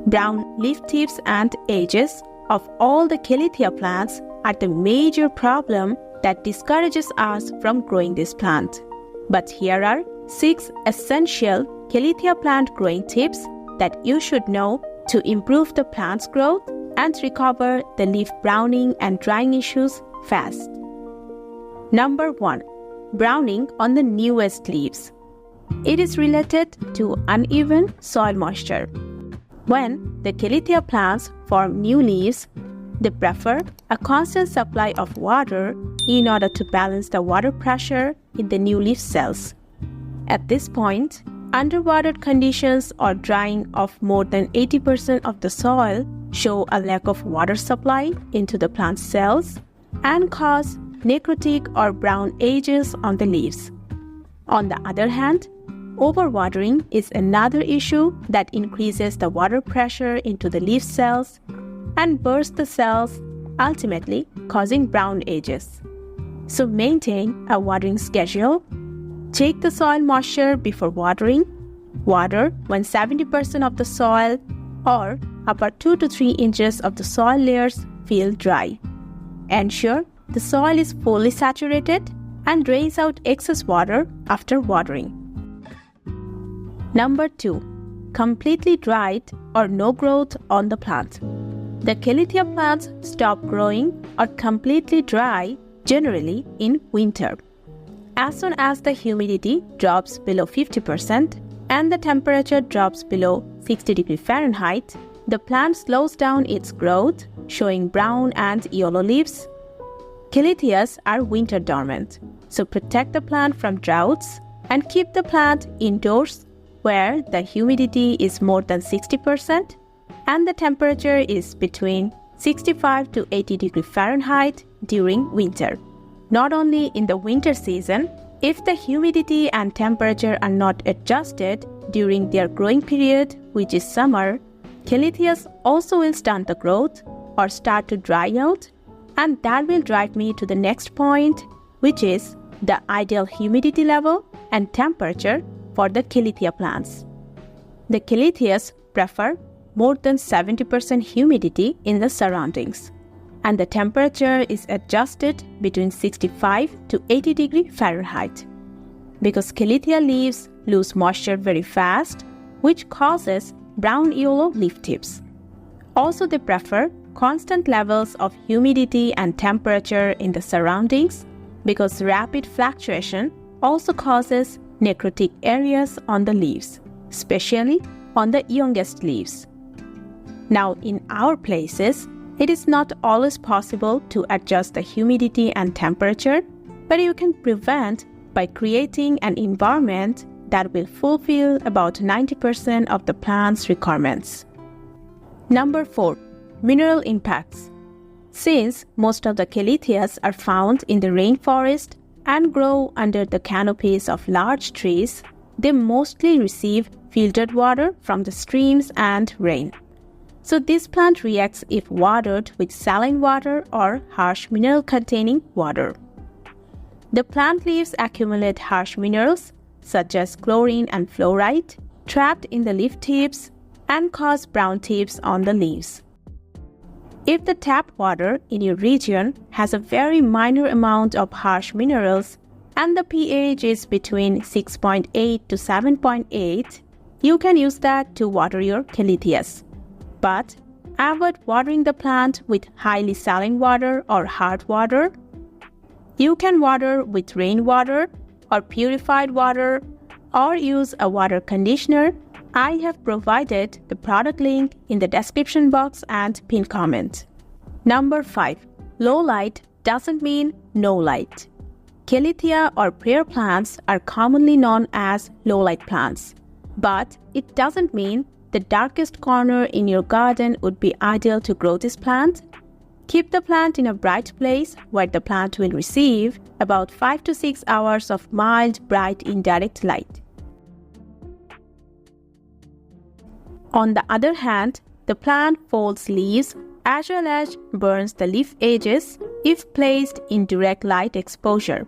Brown leaf tips and edges of all the Calathea plants are the major problem that discourages us from growing this plant. But here are 6 essential Calathea plant growing tips that you should know to improve the plant's growth and recover the leaf browning and drying issues fast. Number 1. Browning on the newest leaves. It is related to uneven soil moisture. When the Calathea plants form new leaves, they prefer a constant supply of water in order to balance the water pressure in the new leaf cells. At this point, underwatered conditions or drying of more than 80% of the soil show a lack of water supply into the plant cells and cause necrotic or brown edges on the leaves. On the other hand, overwatering is another issue that increases the water pressure into the leaf cells and bursts the cells, ultimately causing brown edges. So maintain a watering schedule. Check the soil moisture before watering. Water when 70% of the soil or about 2 to 3 inches of the soil layers feel dry. Ensure the soil is fully saturated and drains out excess water after watering. Number 2. Completely dried or no growth on the plant. The Calathea plants stop growing or completely dry generally in winter. As soon as the humidity drops below 50% and the temperature drops below 60 degrees Fahrenheit, the plant slows down its growth, showing brown and yellow leaves. Calatheas are winter dormant, so protect the plant from droughts and keep the plant indoors where the humidity is more than 60% and the temperature is between 65 to 80 degrees Fahrenheit during winter. Not only in the winter season, if the humidity and temperature are not adjusted during their growing period, which is summer, Calatheas also will stunt the growth or start to dry out, and that will drive me to the next point, which is the ideal humidity level and temperature for the Calathea plants. The Calatheas prefer more than 70% humidity in the surroundings, and the temperature is adjusted between 65 to 80 degrees Fahrenheit. Because Calathea leaves lose moisture very fast, which causes brown-yellow leaf tips. Also, they prefer constant levels of humidity and temperature in the surroundings because rapid fluctuation also causes necrotic areas on the leaves, especially on the youngest leaves. Now, in our places, it is not always possible to adjust the humidity and temperature, but you can prevent by creating an environment that will fulfill about 90% of the plant's requirements. Number 4. Mineral impacts. Since most of the Calatheas are found in the rainforest and grow under the canopies of large trees, they mostly receive filtered water from the streams and rain. So this plant reacts if watered with saline water or harsh mineral-containing water. The plant leaves accumulate harsh minerals such as chlorine and fluoride trapped in the leaf tips and cause brown tips on the leaves. If the tap water in your region has a very minor amount of harsh minerals and the pH is between 6.8 to 7.8, you can use that to water your Calatheas. But avoid watering the plant with highly saline water or hard water. You can water with rainwater or purified water or use a water conditioner. I have provided the product link in the description box and pinned comment. Number 5. Low light doesn't mean no light. Calathea or prayer plants are commonly known as low light plants, but it doesn't mean the darkest corner in your garden would be ideal to grow this plant. Keep the plant in a bright place where the plant will receive about 5 to 6 hours of mild, bright, indirect light. On the other hand, the plant folds leaves as well as burns the leaf edges if placed in direct light exposure.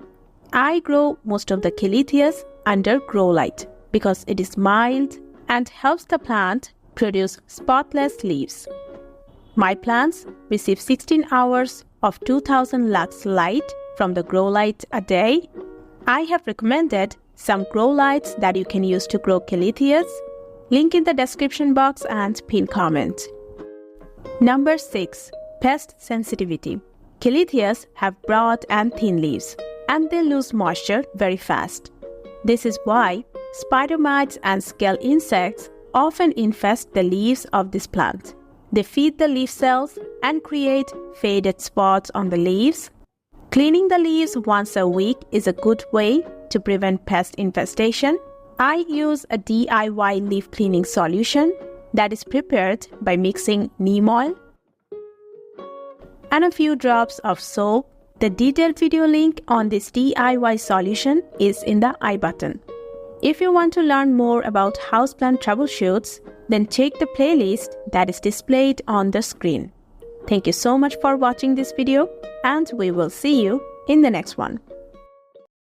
I grow most of the Calatheas under grow light because it is mild and helps the plant produce spotless leaves. My plants receive 16 hours of 2000 lux light from the grow light a day. I have recommended some grow lights that you can use to grow Calatheas. Link in the description box and pin comment. Number 6. Pest sensitivity. Calatheas have broad and thin leaves, and they lose moisture very fast. This is why spider mites and scale insects often infest the leaves of this plant. They feed the leaf cells and create faded spots on the leaves. Cleaning the leaves once a week is a good way to prevent pest infestation. I use a DIY leaf cleaning solution that is prepared by mixing neem oil and a few drops of soap. The detailed video link on this DIY solution is in the I button. If you want to learn more about houseplant troubleshoots, then check the playlist that is displayed on the screen. Thank you so much for watching this video, and we will see you in the next one.